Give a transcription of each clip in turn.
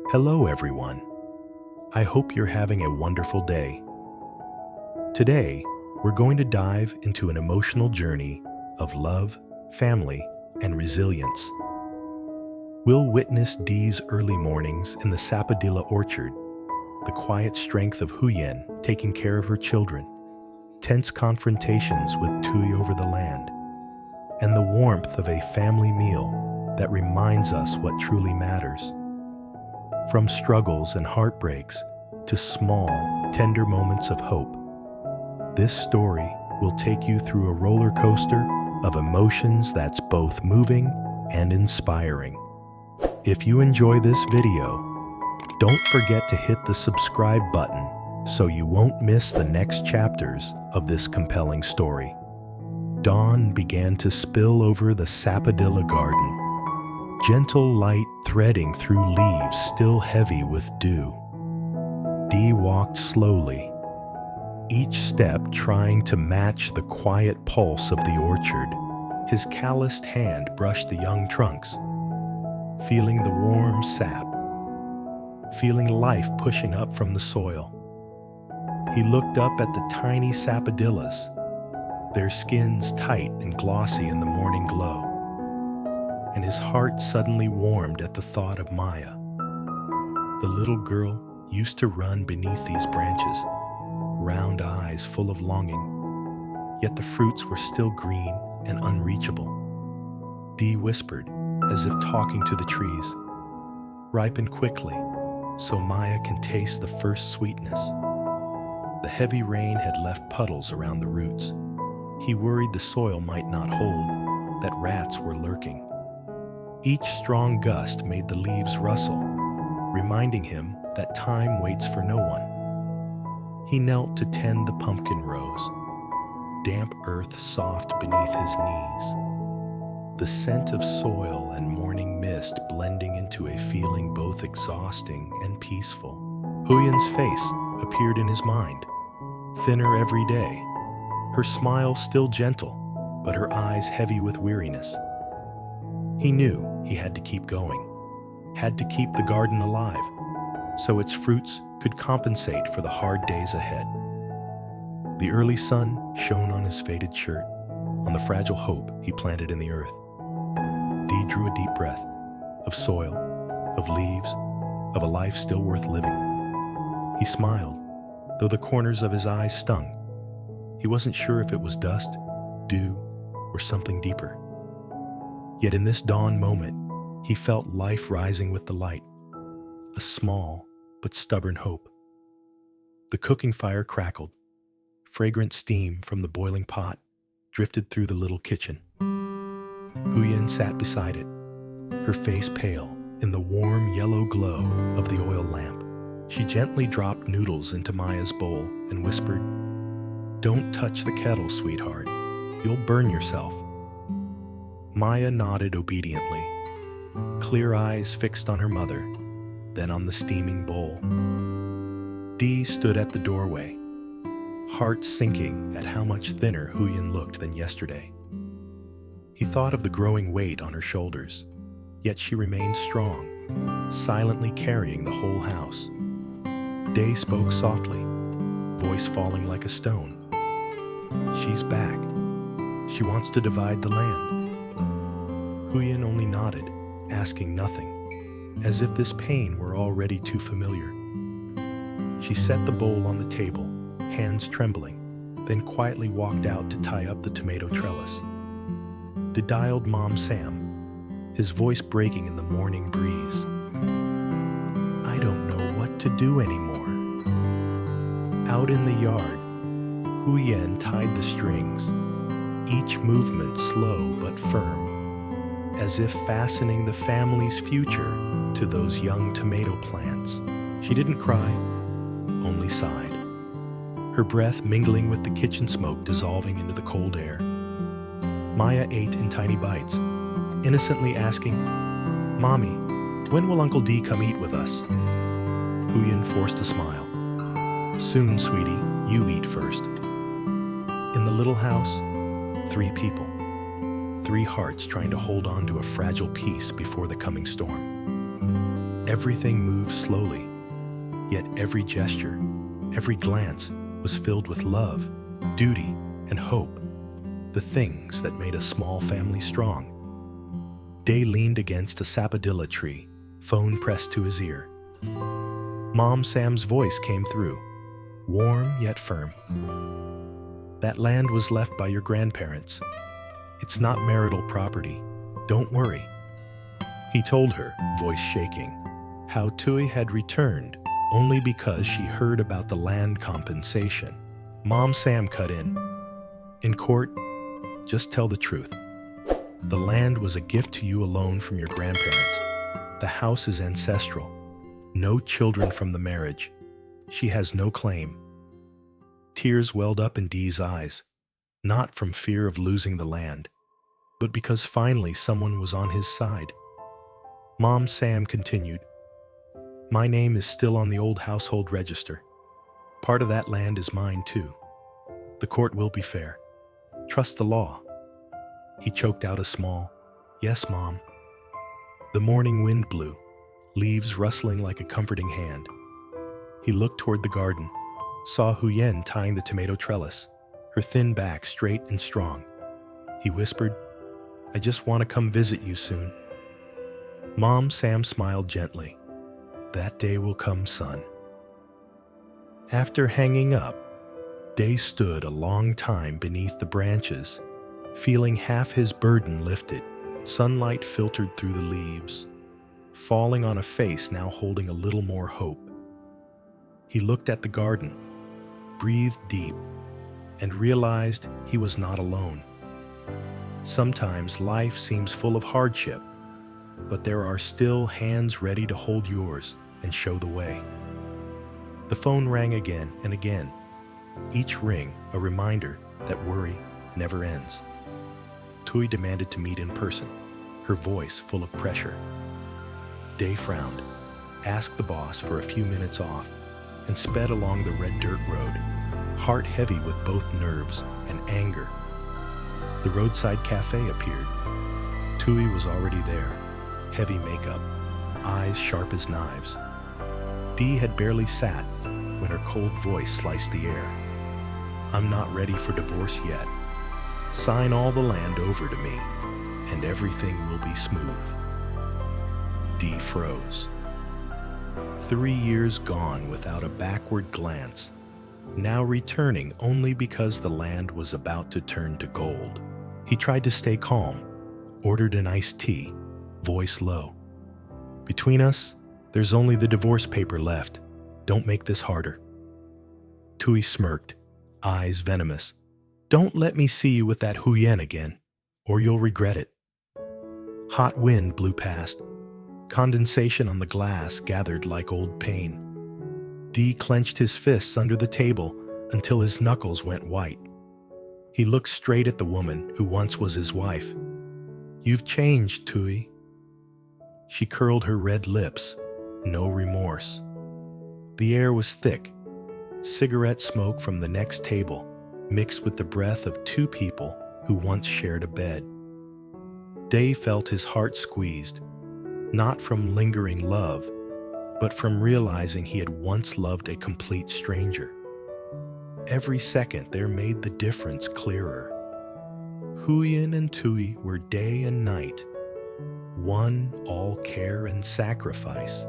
Hello, everyone. I hope you're having a wonderful day. Today, we're going to dive into an emotional journey of love, family, and resilience. We'll witness Dee's early mornings in the sapadilla orchard, the quiet strength of Huyen taking care of her children, tense confrontations with Tieu over the land, and the warmth of a family meal that reminds us what truly matters. From struggles and heartbreaks to small, tender moments of hope, this story will take you through a roller coaster of emotions that's both moving and inspiring. If you enjoy this video, don't forget to hit the subscribe button so you won't miss the next chapters of this compelling story. Dawn began to spill over the sapadilla garden, gentle light threading through leaves still heavy with dew. Dee walked slowly, each step trying to match the quiet pulse of the orchard. His calloused hand brushed the young trunks, feeling the warm sap, feeling life pushing up from the soil. He looked up at the tiny sapadillas, their skins tight and glossy in the morning glow, and his heart suddenly warmed at the thought of Maya. The little girl used to run beneath these branches, round eyes full of longing, yet the fruits were still green and unreachable. Dee whispered, as if talking to the trees, "Ripen quickly, so Maya can taste the first sweetness." The heavy rain had left puddles around the roots. He worried the soil might not hold, that rats were lurking. Each strong gust made the leaves rustle, reminding him that time waits for no one. He knelt to tend the pumpkin rows, damp earth soft beneath his knees, the scent of soil and morning mist blending into a feeling both exhausting and peaceful. Huyen's face appeared in his mind, thinner every day, her smile still gentle, but her eyes heavy with weariness. He knew he had to keep going, had to keep the garden alive, so its fruits could compensate for the hard days ahead. The early sun shone on his faded shirt, on the fragile hope he planted in the earth. Dee drew a deep breath of soil, of leaves, of a life still worth living. He smiled, though the corners of his eyes stung. He wasn't sure if it was dust, dew, or something deeper. Yet in this dawn moment, he felt life rising with the light, a small but stubborn hope. The cooking fire crackled. Fragrant steam from the boiling pot drifted through the little kitchen. Huyen sat beside it, her face pale in the warm yellow glow of the oil lamp. She gently dropped noodles into Maya's bowl and whispered, "Don't touch the kettle, sweetheart. You'll burn yourself." Maya nodded obediently, clear eyes fixed on her mother, then on the steaming bowl. Dee stood at the doorway, heart sinking at how much thinner Huyen looked than yesterday. He thought of the growing weight on her shoulders, yet she remained strong, silently carrying the whole house. Day spoke softly, voice falling like a stone. "She's back. She wants to divide the land." Huyen only nodded, asking nothing, as if this pain were already too familiar. She set the bowl on the table, hands trembling, then quietly walked out to tie up the tomato trellis. Dialed Mom Sam, his voice breaking in the morning breeze. "I don't know what to do anymore." Out in the yard, Huyen tied the strings, each movement slow but firm, as if fastening the family's future to those young tomato plants. She didn't cry, only sighed, her breath mingling with the kitchen smoke dissolving into the cold air. Maya ate in tiny bites, innocently asking, "Mommy, when will Uncle D come eat with us?" Huyen forced a smile. "Soon, sweetie, you eat first." In the little house, 3 people. 3 hearts trying to hold on to a fragile peace before the coming storm. Everything moved slowly, yet every gesture, every glance was filled with love, duty, and hope, the things that made a small family strong. Day leaned against a sapadilla tree, phone pressed to his ear. Mom Sam's voice came through, warm yet firm. That land was left by your grandparents. It's not marital property. Don't worry. He told her, voice shaking, how Tieu had returned only because she heard about the land compensation. Mom Sam cut in. In court, just tell the truth. The land was a gift to you alone from your grandparents. The house is ancestral. No children from the marriage. She has no claim. Tears welled up in Dee's eyes, not from fear of losing the land, but because finally someone was on his side. Mom Sam continued, my name is still on the old household register. Part of that land is mine too. The court will be fair. Trust the law. He choked out a small, yes, Mom. The morning wind blew, leaves rustling like a comforting hand. He looked toward the garden, saw Huyen tying the tomato trellis, her thin back straight and strong. He whispered, I just want to come visit you soon. Mom Sam smiled gently. That day will come, son. After hanging up, Day stood a long time beneath the branches, feeling half his burden lifted. Sunlight filtered through the leaves, falling on a face now holding a little more hope. He looked at the garden, breathed deep, and realized he was not alone. Sometimes life seems full of hardship, but there are still hands ready to hold yours and show the way. The phone rang again and again, each ring a reminder that worry never ends. Tieu demanded to meet in person, her voice full of pressure. Day frowned, asked the boss for a few minutes off, and sped along the red dirt road, heart heavy with both nerves and anger. The roadside cafe appeared. Tieu was already there, heavy makeup, eyes sharp as knives. Dee had barely sat when her cold voice sliced the air. I'm not ready for divorce yet. Sign all the land over to me, and everything will be smooth. Dee froze. 3 years gone without a backward glance, now returning only because the land was about to turn to gold. He tried to stay calm, ordered an iced tea, voice low. Between us, there's only the divorce paper left. Don't make this harder. Tieu smirked, eyes venomous. Don't let me see you with that Huyen again, or you'll regret it. Hot wind blew past. Condensation on the glass gathered like old pain. Dee clenched his fists under the table until his knuckles went white. He looked straight at the woman who once was his wife. You've changed, Tieu. She curled her red lips, no remorse. The air was thick, cigarette smoke from the next table, mixed with the breath of two people who once shared a bed. Day felt his heart squeezed, not from lingering love, but from realizing he had once loved a complete stranger. Every second there made the difference clearer. Huyen and Tieu were day and night, one all care and sacrifice,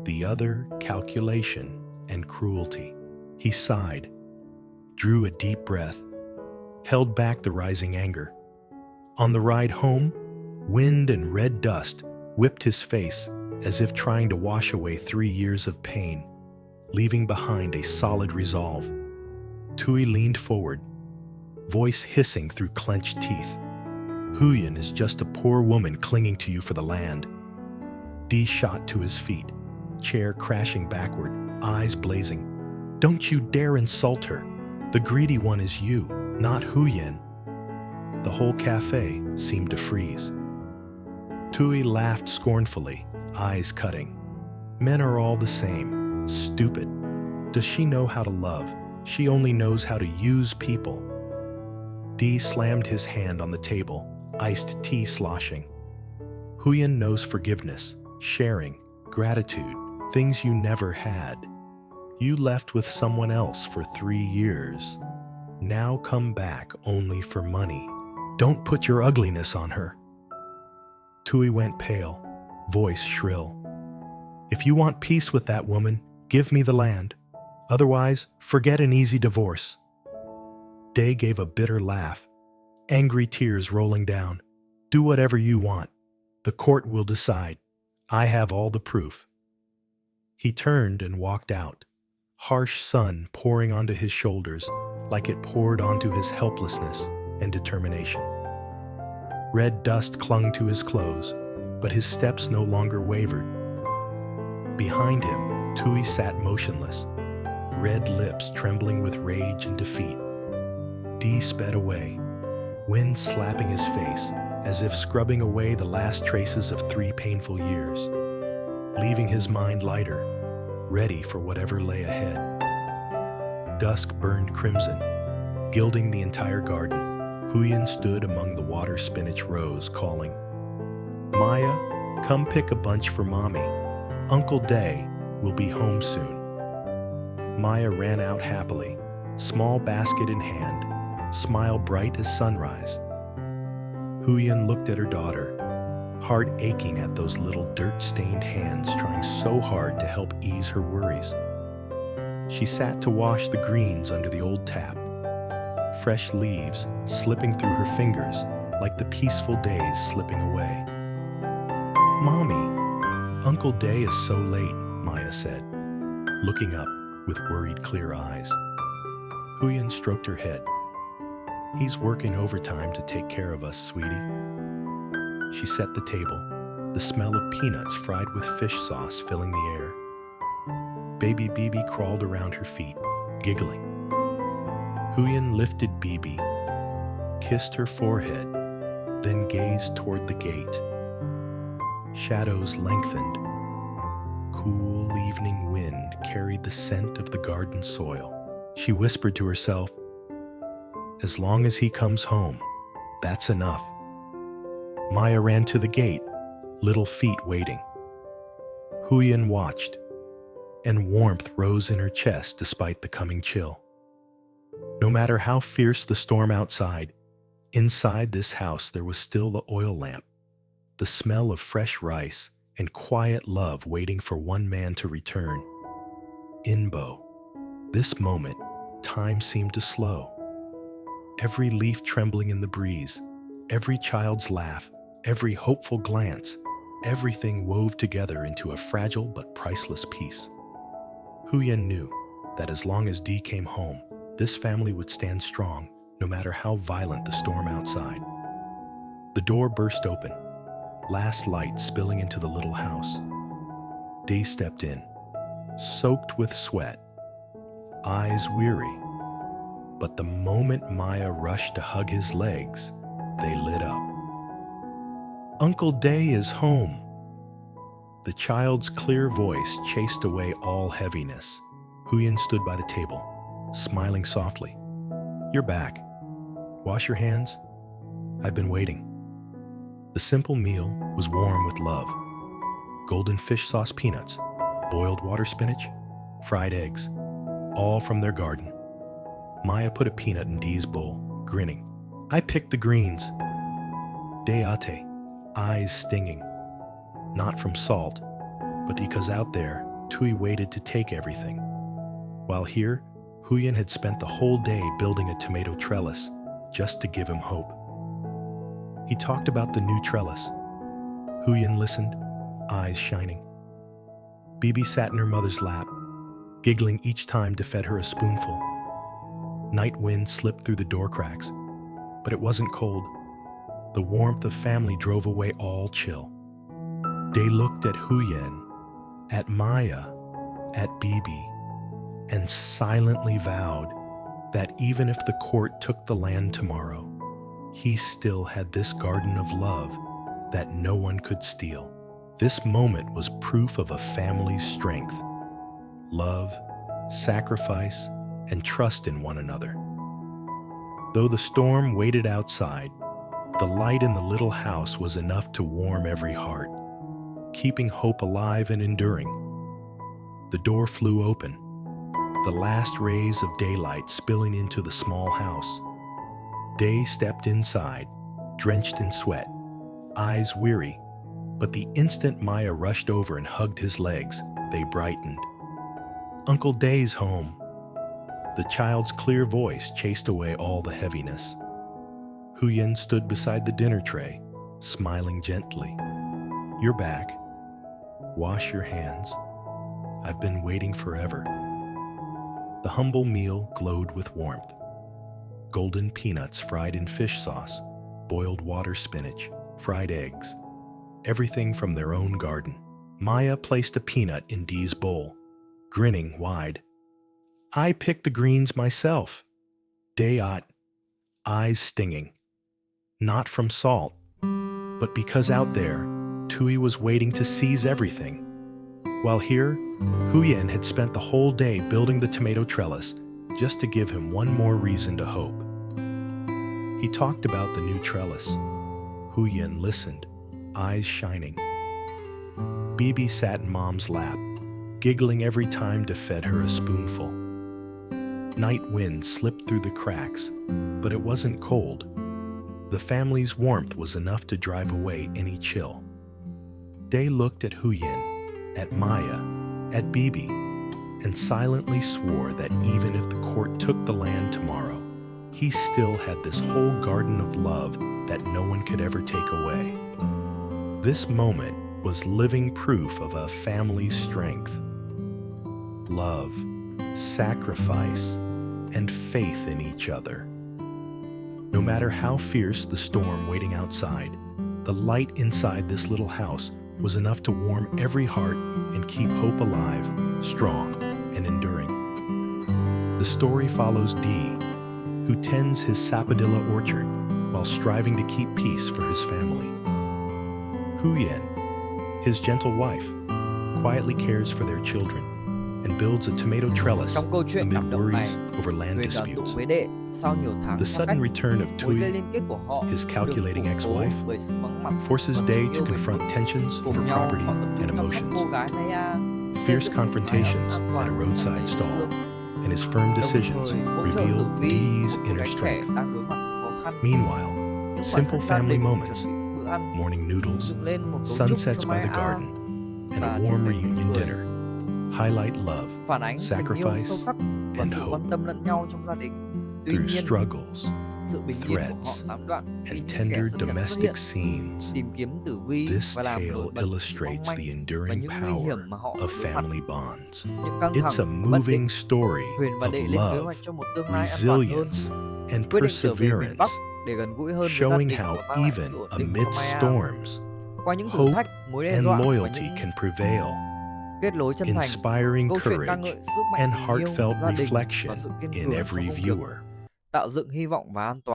the other calculation and cruelty. He sighed, drew a deep breath, held back the rising anger. On the ride home, wind and red dust whipped his face as if trying to wash away 3 years of pain, leaving behind a solid resolve. Tieu leaned forward, voice hissing through clenched teeth. Huyen is just a poor woman clinging to you for the land. Dee shot to his feet, chair crashing backward, eyes blazing. Don't you dare insult her. The greedy one is you, not Huyen. The whole cafe seemed to freeze. Tieu laughed scornfully, eyes cutting. Men are all the same, stupid. Does she know how to love? She only knows how to use people. Dee slammed his hand on the table, iced tea sloshing. Huyen knows forgiveness, sharing, gratitude, things you never had. You left with someone else for 3 years. Now come back only for money. Don't put your ugliness on her. Tieu went pale, voice shrill. If you want peace with that woman, give me the land. Otherwise, forget an easy divorce. Day gave a bitter laugh, angry tears rolling down. Do whatever you want. The court will decide. I have all the proof. He turned and walked out, harsh sun pouring onto his shoulders like it poured onto his helplessness and determination. Red dust clung to his clothes, but his steps no longer wavered. Behind him, Tieu sat motionless, red lips trembling with rage and defeat. Dee sped away, wind slapping his face as if scrubbing away the last traces of 3 painful years, leaving his mind lighter, ready for whatever lay ahead. Dusk burned crimson, gilding the entire garden. Huyen stood among the water spinach rows, calling, Maya, come pick a bunch for Mommy. Uncle Day will be home soon. Maya ran out happily, small basket in hand, smile bright as sunrise. Huyen looked at her daughter, heart aching at those little dirt-stained hands trying so hard to help ease her worries. She sat to wash the greens under the old tap, fresh leaves slipping through her fingers like the peaceful days slipping away. Mommy, Uncle Day is so late, Maya said, looking up with worried clear eyes. Huyen stroked her head. He's working overtime to take care of us, sweetie. She set the table, the smell of peanuts fried with fish sauce filling the air. Baby Bibi crawled around her feet, giggling. Huyen lifted Bibi, kissed her forehead, then gazed toward the gate. Shadows lengthened. Cool evening wind carried the scent of the garden soil. She whispered to herself, as long as he comes home, that's enough. Maya ran to the gate, little feet waiting. Huyen watched, and warmth rose in her chest despite the coming chill. No matter how fierce the storm outside, inside this house there was still the oil lamp, the smell of fresh rice, and quiet love waiting for one man to return. Inbo. This moment, time seemed to slow. Every leaf trembling in the breeze, every child's laugh, every hopeful glance, everything wove together into a fragile but priceless piece. Huyen knew that as long as Dee came home, this family would stand strong, no matter how violent the storm outside. The door burst open, last light spilling into the little house. Dee stepped in, soaked with sweat, eyes weary. But the moment Maya rushed to hug his legs, they lit up. Uncle Day is home. The child's clear voice chased away all heaviness. Huyen stood by the table, smiling softly. You're back. Wash your hands. I've been waiting. The simple meal was warm with love. Golden fish sauce peanuts, boiled water spinach, fried eggs, all from their garden. Maya put a peanut in Dee's bowl, grinning. I picked the greens. Deate, eyes stinging. Not from salt, but because out there, Tieu waited to take everything. While here, Huyen had spent the whole day building a tomato trellis just to give him hope. He talked about the new trellis. Huyen listened, eyes shining. Bibi sat in her mother's lap, giggling each time De fed her a spoonful. Night wind slipped through the door cracks, but it wasn't cold. The warmth of family drove away all chill. They looked at Huyen, at Maya, at Bibi, and silently vowed that even if the court took the land tomorrow, he still had this garden of love that no one could steal. This moment was proof of a family's strength, love, sacrifice, and trust in one another. Though the storm waited outside, the light in the little house was enough to warm every heart. keeping hope alive and enduring. The door flew open, the last rays of daylight spilling into the small house. Day stepped inside, drenched in sweat, eyes weary, but the instant Maya rushed over and hugged his legs, they brightened. "Uncle Day's home." The child's clear voice chased away all the heaviness. Huyen stood beside the dinner tray, smiling gently. "You're back. Wash your hands. I've been waiting forever." The humble meal glowed with warmth. Golden peanuts fried in fish sauce, boiled water spinach, fried eggs, everything from their own garden. Maya placed a peanut in Dee's bowl, grinning wide. "I picked the greens myself." Dayot, eyes stinging. Not from salt, but because out there, Tieu was waiting to seize everything. While here, Huyen had spent the whole day building the tomato trellis just to give him one more reason to hope. He talked about the new trellis. Huyen listened, eyes shining. Bibi sat in Mom's lap, giggling every time De fed her a spoonful. Night wind slipped through the cracks, but it wasn't cold. The family's warmth was enough to drive away any chill. Day looked at Huyen, at Maya, at Bibi, and silently swore that even if the court took the land tomorrow, he still had this whole garden of love that no one could ever take away. This moment was living proof of a family's strength. Love, sacrifice, and faith in each other. No matter how fierce the storm waiting outside, the light inside this little house was enough to warm every heart and keep hope alive, strong, and enduring. The story follows Dee, who tends his sapadilla orchard while striving to keep peace for his family. Huyen, his gentle wife, quietly cares for their children and builds a tomato trellis Trong câu chuyện amid cảm động này, worries over land người đoàn tụ disputes. với đệ sau nhiều tháng The xa sudden cách, return of mối dây Tieu, liên kết của họ his được calculating củng cố ex-wife, bởi sự vắng mặt forces và Day tình to yêu bền confront bỉ. tensions over Cùng nhau, property họ tập and trung chăm sóc cô emotions, gái Naya, fierce confrontations at a roadside stall, and his firm decisions reveal Dee's inner strength. Meanwhile, simple family moments, morning noodles, sunsets by the garden, and a warm reunion dinner highlight love, phản ánh tình yêu sâu sacrifice, sắc và and sự hope. quan tâm lẫn nhau trong gia đình. Tuy Through nhiên, struggles, sự bình yên của họ threats, gián đoạn khi and những kẻ tender xâm nhập xuất domestic hiện, scenes, tìm kiếm tử vi this và làm tale nổi bật sự mong illustrates manh the và enduring những nguy power hiểm mà họ of đối mặt. family bonds. Những căng It's a thẳng và bất định, moving story Huyền và of Đệ lên kế love, hoạch cho một tương lai an toàn hơn, resilience, and quyết định trở về miền Bắc perseverance, để gần gũi hơn với gia showing đình how và mang lại even sự ổn định cho amidst Maya. storms, Qua những thử hope thách, mối đe and dọa và loyalty những can prevail, kết nối chân thành, inspiring câu chuyện ca courage ngợi sức mạnh and tình yêu, heartfelt gia đình reflection và sự kiên in cường every trong công việc, viewer. tạo dựng hy vọng và an toàn.